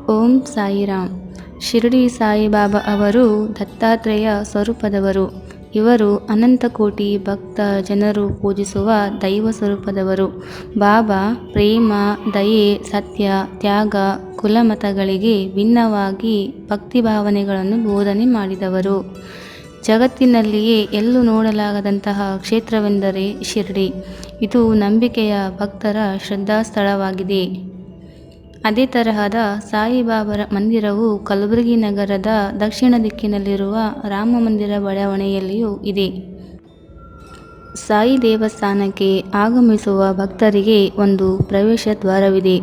ಓಂ ಸಾಯಿರಾಮ್. ಶಿರಡಿ ಸಾಯಿಬಾಬಾ ಅವರು ದತ್ತಾತ್ರೇಯ ಸ್ವರೂಪದವರು. ಇವರು ಅನಂತ ಕೋಟಿ ಭಕ್ತ ಜನರು ಪೂಜಿಸುವ ದೈವ ಸ್ವರೂಪದವರು. ಬಾಬಾ ಪ್ರೇಮ, ದಯೆ, ಸತ್ಯ, ತ್ಯಾಗ, ಕುಲಮತಗಳಿಗೆ ಭಿನ್ನವಾಗಿ ಭಕ್ತಿಭಾವನೆಗಳನ್ನು ಬೋಧನೆ ಮಾಡಿದವರು. ಜಗತ್ತಿನಲ್ಲಿಯೇ ಎಲ್ಲೂ ನೋಡಲಾಗದಂತಹ ಕ್ಷೇತ್ರವೆಂದರೆ ಶಿರಡಿ. ಇದು ನಂಬಿಕೆಯ ಭಕ್ತರ ಶ್ರದ್ಧಾಸ್ಥಳವಾಗಿದೆ. ಅದೇ ತರಹದ ಸಾಯಿಬಾಬಾರ ಮಂದಿರವು ಕಲಬುರಗಿ ನಗರದ ದಕ್ಷಿಣ ದಿಕ್ಕಿನಲ್ಲಿರುವ ರಾಮ ಮಂದಿರ ಬಡಾವಣೆಯಲ್ಲಿಯೂ ಇದೆ. ಸಾಯಿ ದೇವಸ್ಥಾನಕ್ಕೆ ಆಗಮಿಸುವ ಭಕ್ತರಿಗೆ ಒಂದು ಪ್ರವೇಶ ದ್ವಾರವಿದೆ.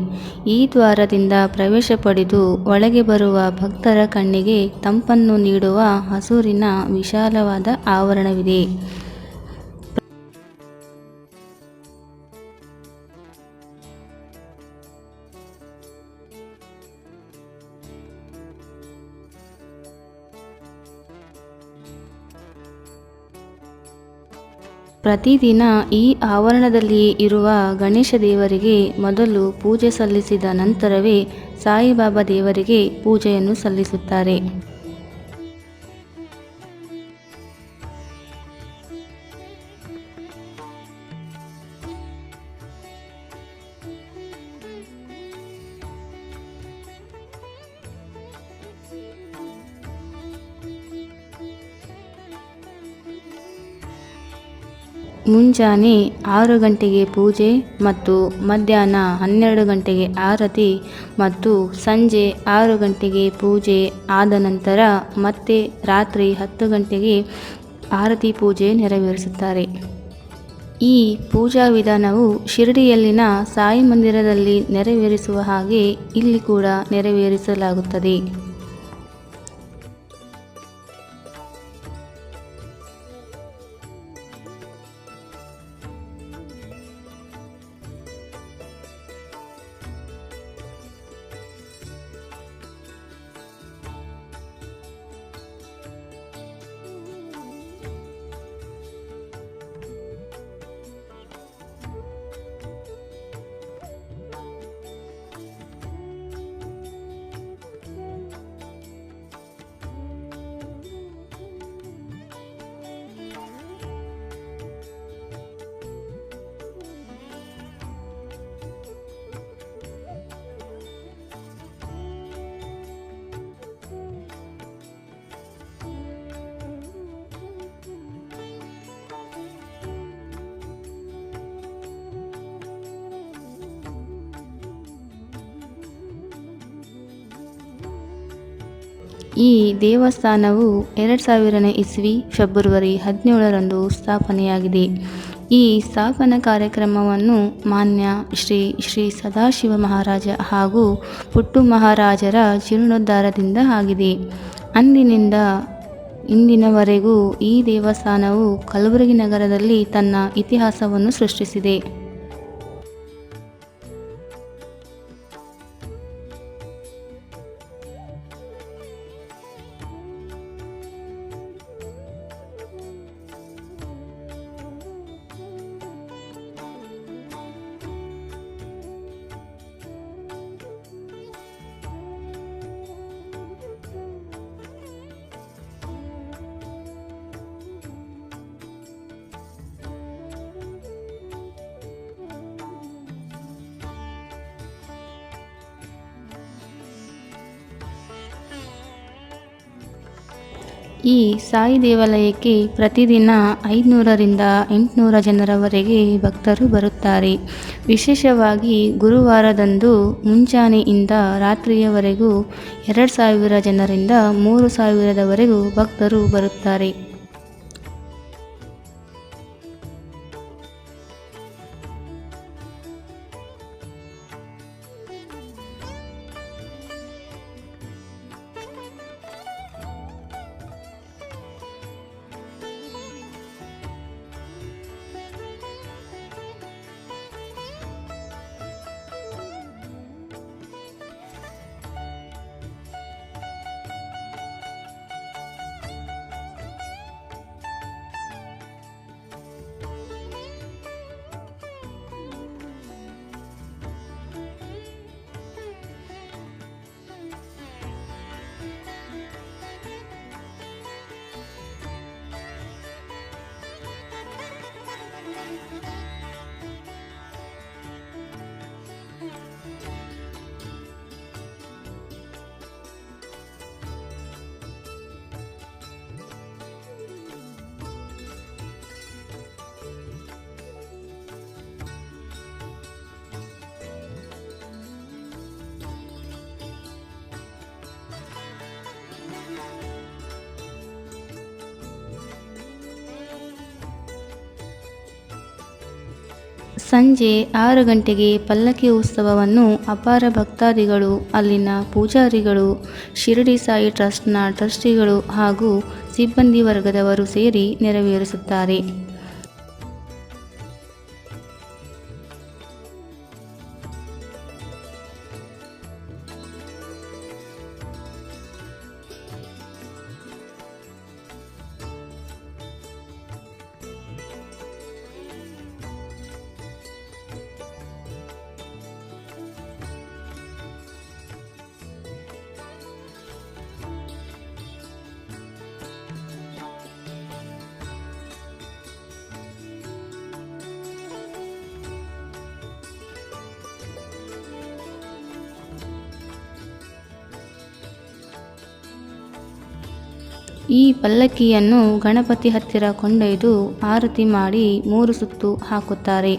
ಈ ದ್ವಾರದಿಂದ ಪ್ರವೇಶ ಪಡೆದು ಒಳಗೆ ಬರುವ ಭಕ್ತರ ಕಣ್ಣಿಗೆ ತಂಪನ್ನು ನೀಡುವ ಹಸುರಿನ ವಿಶಾಲವಾದ ಆವರಣವಿದೆ. ಪ್ರತಿದಿನ ಈ ಆವರಣದಲ್ಲಿ ಇರುವ ಗಣೇಶ ದೇವರಿಗೆ ಮೊದಲು ಪೂಜೆ ಸಲ್ಲಿಸಿದ ನಂತರವೇ ಸಾಯಿಬಾಬಾ ದೇವರಿಗೆ ಪೂಜೆಯನ್ನು ಸಲ್ಲಿಸುತ್ತಾರೆ. ಮುಂಜಾನೆ 6 ಗಂಟೆಗೆ ಪೂಜೆ ಮತ್ತು ಮಧ್ಯಾಹ್ನ 12 ಗಂಟೆಗೆ ಆರತಿ ಮತ್ತು ಸಂಜೆ 6 ಗಂಟೆಗೆ ಪೂಜೆ ಆದ ನಂತರ ಮತ್ತೆ ರಾತ್ರಿ 10 ಗಂಟೆಗೆ ಆರತಿ ಪೂಜೆ ನೆರವೇರಿಸುತ್ತಾರೆ. ಈ ಪೂಜಾ ವಿಧಾನವು ಶಿರಡಿಯಲ್ಲಿನ ಸಾಯಿ ಮಂದಿರದಲ್ಲಿ ನೆರವೇರಿಸುವ ಹಾಗೆ ಇಲ್ಲಿ ಕೂಡ ನೆರವೇರಿಸಲಾಗುತ್ತದೆ. ಈ ದೇವಸ್ಥಾನವು 2000ನೇ ಇಸ್ವಿ ಫೆಬ್ರವರಿ 17ರಂದು ಸ್ಥಾಪನೆಯಾಗಿದೆ. ಈ ಸ್ಥಾಪನಾ ಕಾರ್ಯಕ್ರಮವನ್ನು ಮಾನ್ಯ ಶ್ರೀ ಶ್ರೀ ಸದಾಶಿವ ಮಹಾರಾಜ ಹಾಗೂ ಪುಟ್ಟು ಮಹಾರಾಜರ ಜೀರ್ಣೋದ್ಧಾರದಿಂದ ಆಗಿದೆ. ಅಂದಿನಿಂದ ಇಂದಿನವರೆಗೂ ಈ ದೇವಸ್ಥಾನವು ಕಲಬುರಗಿ ನಗರದಲ್ಲಿ ತನ್ನ ಇತಿಹಾಸವನ್ನು ಸೃಷ್ಟಿಸಿದೆ. ಈ ಸಾಯಿ ದೇವಾಲಯಕ್ಕೆ ಪ್ರತಿದಿನ 500ರಿಂದ 800 ಜನರವರೆಗೆ ಭಕ್ತರು ಬರುತ್ತಾರೆ. ವಿಶೇಷವಾಗಿ ಗುರುವಾರದಂದು ಮುಂಜಾನೆಯಿಂದ ರಾತ್ರಿಯವರೆಗೂ 2000 ಜನರಿಂದ 3000ದವರೆಗೂ ಭಕ್ತರು ಬರುತ್ತಾರೆ. ಸಂಜೆ 6 ಗಂಟೆಗೆ ಪಲ್ಲಕ್ಕಿ ಉತ್ಸವವನ್ನು ಅಪಾರ ಭಕ್ತಾದಿಗಳು, ಅಲ್ಲಿನ ಪೂಜಾರಿಗಳು, ಶಿರಡಿ ಸಾಯಿ ಟ್ರಸ್ಟ್ನ ಟ್ರಸ್ಟಿಗಳು ಹಾಗೂ ಸಿಬ್ಬಂದಿ ವರ್ಗದವರು ಸೇರಿ ನೆರವೇರಿಸುತ್ತಾರೆ. ಈ ಪಲ್ಲಕ್ಕಿಯನ್ನು ಗಣಪತಿ ಹತ್ತಿರ ಕೊಂಡೊಯ್ದು ಆರತಿ ಮಾಡಿ 3 ಸುತ್ತು ಹಾಕುತ್ತಾರೆ.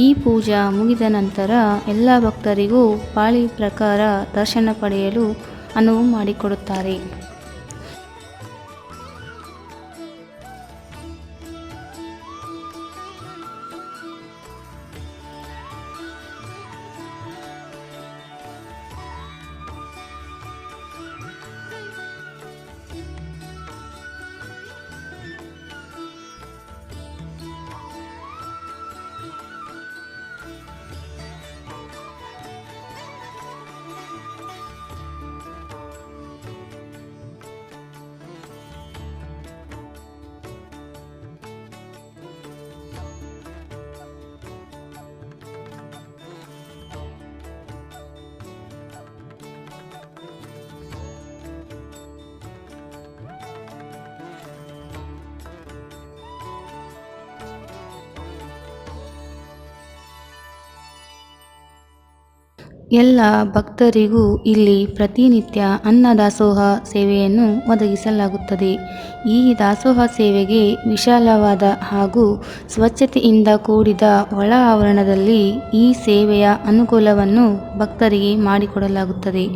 ಈ ಪೂಜಾ ಮುಗಿದ ನಂತರ ಎಲ್ಲ ಭಕ್ತರಿಗೂ ಪಾಳಿ ಪ್ರಕಾರ ದರ್ಶನ ಪಡೆಯಲು ಅನುವು ಮಾಡಿಕೊಡುತ್ತಾರೆ. ಎಲ್ಲ ಭಕ್ತರಿಗೂ ಇಲ್ಲಿ ಪ್ರತಿನಿತ್ಯ ಅನ್ನದಾಸೋಹ ಸೇವೆಯನ್ನು ಒದಗಿಸಲಾಗುತ್ತದೆ. ಈ ದಾಸೋಹ ಸೇವೆಗೆ ವಿಶಾಲವಾದ ಹಾಗೂ ಸ್ವಚ್ಛತೆಯಿಂದ ಕೂಡಿದ ಒಳ ಆವರಣದಲ್ಲಿ ಈ ಸೇವೆಯ ಅನುಕೂಲವನ್ನು ಭಕ್ತರಿಗೆ ಮಾಡಿಕೊಡಲಾಗುತ್ತದೆ.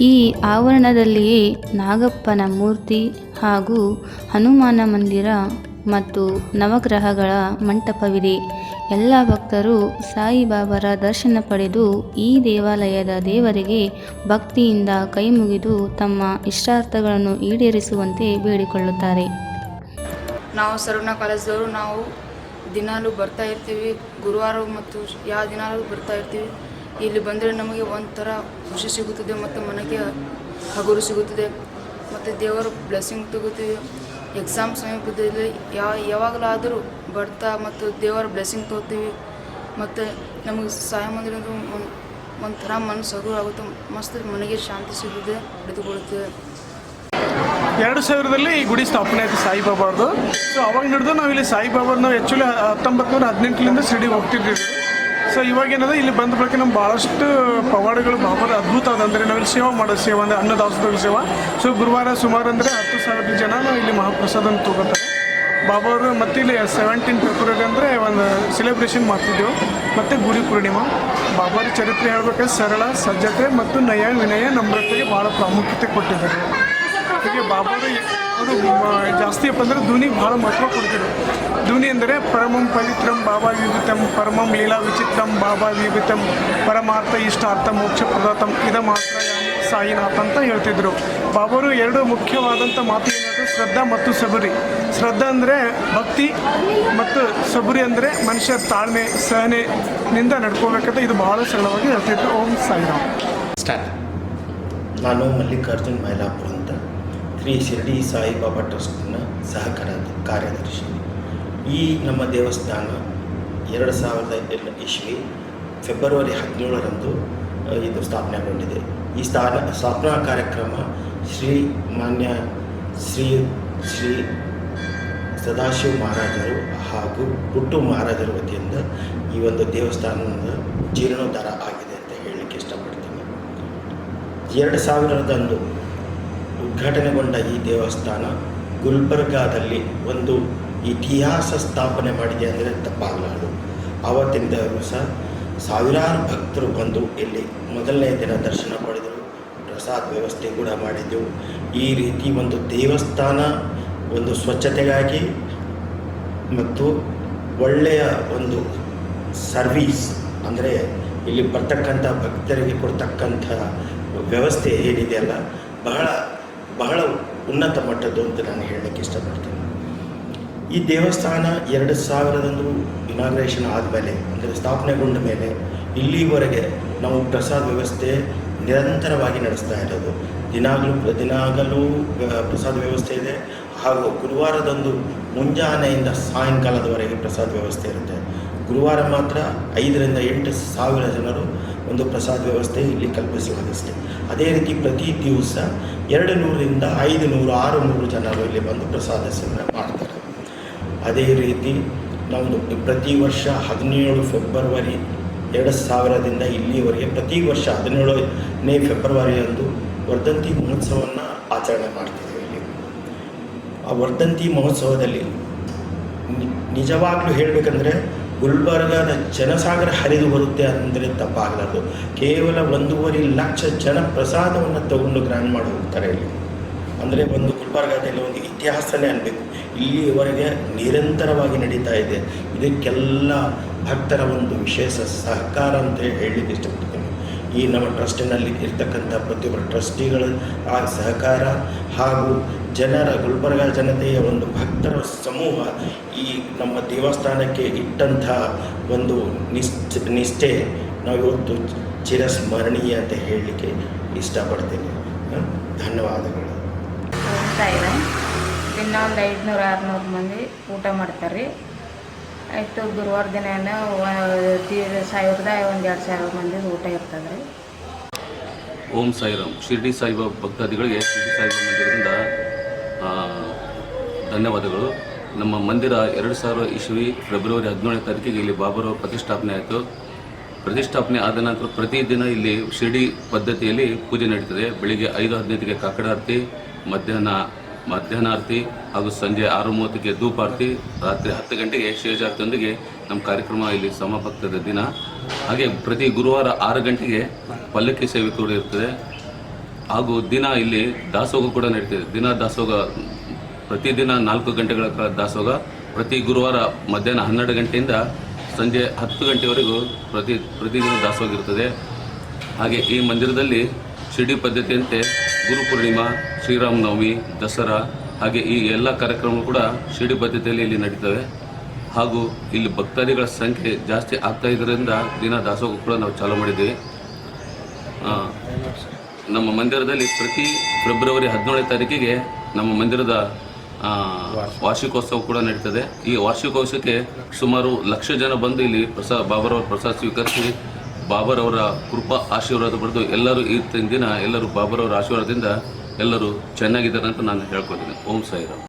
ಈ ಆವರಣದಲ್ಲಿಯೇ ನಾಗಪ್ಪನ ಮೂರ್ತಿ ಹಾಗೂ ಹನುಮಾನ ಮಂದಿರ ಮತ್ತು ನವಗ್ರಹಗಳ ಮಂಟಪವಿದೆ. ಎಲ್ಲ ಭಕ್ತರು ಸಾಯಿಬಾಬಾರ ದರ್ಶನ ಪಡೆದು ಈ ದೇವಾಲಯದ ದೇವರಿಗೆ ಭಕ್ತಿಯಿಂದ ಕೈಮುಗಿದು ತಮ್ಮ ಇಷ್ಟಾರ್ಥಗಳನ್ನು ಈಡೇರಿಸುವಂತೆ ಬೇಡಿಕೊಳ್ಳುತ್ತಾರೆ. ನಾವು ಸರ್ವಜ್ಞ ಕಾಲೇಜ್ದವರು ನಾವು ದಿನಾಲೂ ಬರ್ತಾ ಇರ್ತೀವಿ. ಗುರುವಾರ ಮತ್ತು ಯಾವ ದಿನಾಲೂ ಬರ್ತಾ ಇರ್ತೀವಿ. ಇಲ್ಲಿ ಬಂದರೆ ನಮಗೆ ಒಂಥರ ಖುಷಿ ಸಿಗುತ್ತದೆ ಮತ್ತು ಮನೆಗೆ ಹಗುರು ಸಿಗುತ್ತದೆ ಮತ್ತು ದೇವರ ಬ್ಲೆಸ್ಸಿಂಗ್ ತಗೋತೀವಿ. ಎಕ್ಸಾಮ್ ಸಮೀಪದಲ್ಲಿ ಯಾವಾಗಲಾದರೂ ಬರ್ತಾ ಮತ್ತು ದೇವರ ಬ್ಲೆಸ್ಸಿಂಗ್ ತಗೋತೀವಿ ಮತ್ತು ನಮಗೆ ಸಾಯಿ ಮಂದಿರದ ಒಂಥರ ಮನಸ್ಸು ಹಗುರು ಆಗುತ್ತೆ. ಮಸ್ತ್ ಮನೆಗೆ ಶಾಂತಿ ಸಿಗುತ್ತೆ, ಹಿಡಿದುಕೊಳ್ಳುತ್ತದೆ. 2000ರಲ್ಲಿ ಈ ಗುಡಿ ಸ್ಥಾಪನೆ ಆಯಿತು ಸಾಯಿಬಾಬಾರ್ದು. ಸೊ ಅವಾಗ ಹಿಡಿದು ನಾವು ಇಲ್ಲಿ ಸಾಯಿಬಾಬಾರ್ ನಾವು ಆ್ಯಕ್ಚುಲಿ 1918ರಿಂದ ಶಿರಡಿ ಹೋಗ್ತಿದ್ದೀವಿ. ಸೊ ಇವಾಗೇನದ ಇಲ್ಲಿ ಬಂದ ಬಳಿಕ ನಮ್ಮ ಭಾಳಷ್ಟು ಪವಾಡಗಳು ಬಾಬಾರ ಅದ್ಭುತ ಅದ. ಅಂದರೆ ನಾವಿಲ್ಲಿ ಸೇವೆ ಮಾಡೋ ಸೇವೆ ಅಂದರೆ ಅನ್ನದಾಸೋಹ ಸೇವೆ. ಸೊ ಗುರುವಾರ ಸುಮಾರು ಅಂದರೆ 10,000 ಜನ ನಾವು ಇಲ್ಲಿ ಮಹಾಪ್ರಸಾದನ ತಗೋತಾರೆ ಬಾಬಾವರು. ಮತ್ತು ಇಲ್ಲಿ 17 ಫೆಬ್ರವರಿ ಅಂದರೆ ಒಂದು ಸೆಲೆಬ್ರೇಷನ್ ಮಾಡ್ತಿದ್ದೆವು. ಮತ್ತು ಗುಡಿ ಪೂರ್ಣಿಮಾ. ಬಾಬಾರ ಚರಿತ್ರೆ ಹೇಳಬೇಕಾದ್ರೆ ಸರಳ, ಸಜ್ಜತೆ ಮತ್ತು ನಯ ವಿನಯ ನಮ್ರತೆಗೆ ಭಾಳ ಪ್ರಾಮುಖ್ಯತೆ ಕೊಟ್ಟಿದ್ದಾರೆ. ಹೀಗೆ ಬಾಬಾರು ಅವರು ಜಾಸ್ತಿಯಪ್ಪ ಅಂದರೆ ಧ್ವನಿಗೆ ಭಾಳ ಮಹತ್ವ ಕೊಡ್ತಿದ್ರು. ಧ್ವನಿ ಅಂದರೆ ಪರಮಂ ಪವಿತ್ರಂ ಬಾಬಾ ವಿಭೂತಂ, ಪರಮಂ ಲೀಲಾ ವಿಚಿತ್ರಂ ಬಾಬಾ ವಿಭೂತಂ, ಪರಮಾರ್ಥ ಇಷ್ಟಾರ್ಥ ಮೋಕ್ಷ ಪ್ರದಾತಂ ಇದ ಮಾತ್ರ ಸಾಯಿನಾಥ್ ಅಂತ ಹೇಳ್ತಿದ್ರು. ಬಾಬಾರು ಎರಡು ಮುಖ್ಯವಾದಂಥ ಮಾತು ಏನಾದರೂ ಶ್ರದ್ಧಾ ಮತ್ತು ಸಬರಿ. ಶ್ರದ್ಧಾ ಅಂದರೆ ಭಕ್ತಿ ಮತ್ತು ಸಬರಿ ಅಂದರೆ ಮನುಷ್ಯ ತಾಳ್ಮೆ ಸಹನೆಯಿಂದ ನಡ್ಕೋಬೇಕಂತ ಇದು ಭಾಳ ಸರಳವಾಗಿ ಹೇಳ್ತಿದ್ರು. ಓಂ ಸಾಯಿರಾಮ್. ಸ್ಟಾರ್ಟ್. ನಾನು ಮಲ್ಲಿಕಾರ್ಜುನ್ ಮೈಲಾಪುರ ಅಂತ ಶ್ರೀ ಶಿರಡಿ ಸಾಯಿಬಾಬಾ ಟ್ರಸ್ಟ್ನ ಕಾರ್ಯದರ್ಶಿ. ಈ ನಮ್ಮ ದೇವಸ್ಥಾನ 2002 ಇಸ್ವಿ ಫೆಬ್ರವರಿ 17ರಂದು ಇದು ಸ್ಥಾಪನೆಗೊಂಡಿದೆ. ಈ ಸ್ಥಾಪನಾ ಕಾರ್ಯಕ್ರಮ ಮಾನ್ಯ ಶ್ರೀ ಸದಾಶಿವ ಮಹಾರಾಜರು ಹಾಗೂ ಹುಟ್ಟು ಮಹಾರಾಜರ ವತಿಯಿಂದ ಈ ಒಂದು ದೇವಸ್ಥಾನದ ಜೀರ್ಣೋದ್ಧಾರ ಆಗಿದೆ ಅಂತ ಹೇಳಲಿಕ್ಕೆ ಇಷ್ಟಪಡ್ತೀನಿ. 2000ರಂದು ಉದ್ಘಾಟನೆಗೊಂಡ ಈ ದೇವಸ್ಥಾನ ಗುಲ್ಬರ್ಗಾದಲ್ಲಿ ಒಂದು ಇತಿಹಾಸ ಸ್ಥಾಪನೆ ಮಾಡಿದೆ ಅಂದರೆ ತಪ್ಪಾಗಲಾರದು. ಆವತ್ತಿನ ದಿವಸ ಸಾವಿರಾರು ಭಕ್ತರು ಬಂದು ಇಲ್ಲಿ ಮೊದಲನೇ ದಿನ ದರ್ಶನ ಪಡೆದರು, ಪ್ರಸಾದ ವ್ಯವಸ್ಥೆ ಕೂಡ ಮಾಡಿದ್ದೆವು. ಈ ರೀತಿ ಒಂದು ದೇವಸ್ಥಾನ ಒಂದು ಸ್ವಚ್ಛತೆಗಾಗಿ ಮತ್ತು ಒಳ್ಳೆಯ ಒಂದು ಸರ್ವೀಸ್ ಅಂದರೆ ಇಲ್ಲಿ ಬರ್ತಕ್ಕಂಥ ಭಕ್ತರಿಗೆ ಕೊಡ್ತಕ್ಕಂಥ ವ್ಯವಸ್ಥೆ ಏನಿದೆಯಲ್ಲ ಬಹಳ ಉನ್ನತ ಮಟ್ಟದ್ದು ಅಂತ ನಾನು ಹೇಳಲಿಕ್ಕೆ ಇಷ್ಟಪಡ್ತೀನಿ. ಈ ದೇವಸ್ಥಾನ 2000ರಂದು ಇನಾಗ್ರೇಷನ್ ಆದಮೇಲೆ ಅಂದರೆ ಸ್ಥಾಪನೆಗೊಂಡ ಮೇಲೆ ಇಲ್ಲಿವರೆಗೆ ನಾವು ಪ್ರಸಾದ ವ್ಯವಸ್ಥೆ ನಿರಂತರವಾಗಿ ನಡೆಸ್ತಾ ಇರೋದು. ದಿನಾಗಲೂ ಪ್ರಸಾದ ವ್ಯವಸ್ಥೆ ಇದೆ. ಹಾಗೂ ಗುರುವಾರದಂದು ಮುಂಜಾನೆಯಿಂದ ಸಾಯಂಕಾಲದವರೆಗೆ ಪ್ರಸಾದ ವ್ಯವಸ್ಥೆ ಇರುತ್ತೆ. ಗುರುವಾರ ಮಾತ್ರ 5ರಿಂದ 8,000 ಜನರು ಒಂದು ಪ್ರಸಾದ ವ್ಯವಸ್ಥೆ ಇಲ್ಲಿ ಕಲ್ಪಿಸಲಾಗುತ್ತೆ. ಅದೇ ರೀತಿ ಪ್ರತಿ ದಿವಸ 200ರಿಂದ 500, 600 ಜನರು ಇಲ್ಲಿ ಬಂದು ಪ್ರಸಾದ ಸೇವನೆ ಮಾಡ್ತಾರೆ. ಅದೇ ರೀತಿ ನಾವು ಪ್ರತಿ ವರ್ಷ 17 ಫೆಬ್ರವರಿ 2000ದಿಂದ ಇಲ್ಲಿಯವರೆಗೆ ಪ್ರತಿ ವರ್ಷ 17ನೇ ಫೆಬ್ರವರಿಯಂದು ವರ್ಧಂತಿ ಮಹೋತ್ಸವವನ್ನು ಆಚರಣೆ ಮಾಡ್ತಿದ್ದೇವೆ. ಇಲ್ಲಿ ಆ ವರ್ಧಂತಿ ಮಹೋತ್ಸವದಲ್ಲಿ ನಿಜವಾಗ್ಲೂ ಹೇಳಬೇಕಂದ್ರೆ ಗುಲ್ಬರ್ಗಾದ ಜನಸಾಗರ ಹರಿದು ಬರುತ್ತೆ ಅಂದರೆ ತಪ್ಪಾಗಲಾರದು. ಕೇವಲ 1.5 ಲಕ್ಷ ಜನ ಪ್ರಸಾದವನ್ನು ತಗೊಂಡು ಗ್ರ್ಯಾಂಡ್ ಮಾಡಿ ಹೋಗ್ತಾರೆ ಇಲ್ಲಿ. ಅಂದರೆ ಒಂದು ಗುಲ್ಬರ್ಗಾದಲ್ಲಿ ಒಂದು ಇತಿಹಾಸನೇ ಅನ್ನಬೇಕು. ಇಲ್ಲಿಯವರೆಗೆ ನಿರಂತರವಾಗಿ ನಡೀತಾ ಇದೆ. ಇದಕ್ಕೆಲ್ಲ ಭಕ್ತರ ಒಂದು ವಿಶೇಷ ಸಹಕಾರ ಅಂತ ಹೇಳಲಿಕ್ಕೆ ಇಷ್ಟಪಡ್ತೀನಿ. ಈ ನಮ್ಮ ಟ್ರಸ್ಟಿನಲ್ಲಿ ಇರ್ತಕ್ಕಂಥ ಪ್ರತಿಯೊಬ್ಬರು ಟ್ರಸ್ಟಿಗಳ ಆ ಸಹಕಾರ ಹಾಗೂ ಗುಲ್ಬರ್ಗಾ ಜನತೆಯ ಒಂದು ಭಕ್ತರ ಸಮೂಹ ಈ ನಮ್ಮ ದೇವಸ್ಥಾನಕ್ಕೆ ಇಟ್ಟಂಥ ಒಂದು ನಿಷ್ಠೆ ನಾವು ಇವತ್ತು ಚಿರಸ್ಮರಣೀಯ ಅಂತ ಹೇಳಲಿಕ್ಕೆ ಇಷ್ಟಪಡ್ತೀನಿ. ಧನ್ಯವಾದಗಳು. ದಿನ ಒಂದು 500-600 ಮಂದಿ ಊಟ ಮಾಡ್ತಾರೆ ರೀ. ಆಯಿತು ಗುರುವಾರ ದಿನ 1000-2,000 ಮಂದಿ ಊಟ ಇರ್ತದೆ ರೀ. ಓಂ ಸಾಯಿರಾಮ್. ಶಿರ್ಡಿ ಸಾಯಿಬಾಬಾ ಭಕ್ತಾದಿಗಳಿಗೆ ಶಿರ್ಡಿ ಸಾಯಿಬಾಬಾ ಮಂದಿರದಿಂದ ಧನ್ಯವಾದಗಳು. ನಮ್ಮ ಮಂದಿರ 2000 ಇಸ್ವಿ ಫೆಬ್ರವರಿ 17ನೇ ತಾರೀಕಿಗೆ ಇಲ್ಲಿ ಬಾಬಾರವರ ಪ್ರತಿಷ್ಠಾಪನೆ ಆಯಿತು. ಪ್ರತಿಷ್ಠಾಪನೆ ಆದ ನಂತರ ಪ್ರತಿದಿನ ಇಲ್ಲಿ ಶಿರ್ಡಿ ಪದ್ಧತಿಯಲ್ಲಿ ಪೂಜೆ ನಡೀತದೆ. ಬೆಳಿಗ್ಗೆ 5:15ಗೆ ಕಾಕಡಾರತಿ, ಮಧ್ಯಾಹ್ನಾರತಿ ಹಾಗೂ ಸಂಜೆ 6:30ಗೆ ಧೂಪಾರತಿ, ರಾತ್ರಿ 10 ಗಂಟೆಗೆ ಶೇಷಾರತಿಯೊಂದಿಗೆ ನಮ್ಮ ಕಾರ್ಯಕ್ರಮ ಇಲ್ಲಿ ಸಮಾಪ್ತದ ದಿನ. ಹಾಗೆ ಪ್ರತಿ ಗುರುವಾರ 6 ಗಂಟೆಗೆ ಪಲ್ಲಕ್ಕಿ ಸೇವೆ ಕೂಡ ಇರ್ತದೆ. ಹಾಗೂ ದಿನ ಇಲ್ಲಿ ದಾಸೋಹ ಕೂಡ ನಡೀತದೆ. ದಿನ ದಾಸೋಹ ಪ್ರತಿದಿನ 4 ಗಂಟೆಗಳ ಕಾಲ ದಾಸೋಹ. ಪ್ರತಿ ಗುರುವಾರ ಮಧ್ಯಾಹ್ನ 12 ಗಂಟೆಯಿಂದ ಸಂಜೆ 10 ಗಂಟೆವರೆಗೂ ಪ್ರತಿದಿನ ದಾಸೋಹ ಇರ್ತದೆ. ಹಾಗೆ ಈ ಮಂದಿರದಲ್ಲಿ ಶಿರ್ಡಿ ಪದ್ಧತಿಯಂತೆ ಗುರುಪೂರ್ಣಿಮಾ, ಶ್ರೀರಾಮನವಮಿ, ದಸರಾ ಹಾಗೆ ಈ ಎಲ್ಲ ಕಾರ್ಯಕ್ರಮಗಳು ಕೂಡ ಶಿರ್ಡಿ ಪದ್ಧತಿಯಲ್ಲಿ ಇಲ್ಲಿ ನಡೀತವೆ. ಹಾಗೂ ಇಲ್ಲಿ ಭಕ್ತಾದಿಗಳ ಸಂಖ್ಯೆ ಜಾಸ್ತಿ ಆಗ್ತಾ ಇದರಿಂದ ದಿನ ದಾಸೋಹ ಕೂಡ ನಾವು ಚಾಲೂ ಮಾಡಿದ್ದೀವಿ. ನಮ್ಮ ಮಂದಿರದಲ್ಲಿ ಪ್ರತಿ ಫೆಬ್ರವರಿ 17ನೇ ತಾರೀಕಿಗೆ ನಮ್ಮ ಮಂದಿರದ ವಾರ್ಷಿಕೋತ್ಸವ ಕೂಡ ನಡೀತದೆ. ಈ ವಾರ್ಷಿಕೋತ್ಸವಕ್ಕೆ ಸುಮಾರು 1,00,000 ಜನ ಬಂದು ಇಲ್ಲಿ ಬಾಬಾರವರ ಪ್ರಸಾದ ಸ್ವೀಕರಿಸಿ ಬಾಬಾರವರ ಕೃಪಾ ಆಶೀರ್ವಾದ ಪಡೆದು ಎಲ್ಲರೂ ಈ ದಿನ ಎಲ್ಲರೂ ಬಾಬಾರವರ ಆಶೀರ್ವಾದದಿಂದ ಎಲ್ಲರೂ ಚೆನ್ನಾಗಿದ್ದಾರೆ ಅಂತ ನಾನು ಹೇಳ್ಕೊತೀನಿ. ಓಂ ಸಾಯಿರಾಮ್.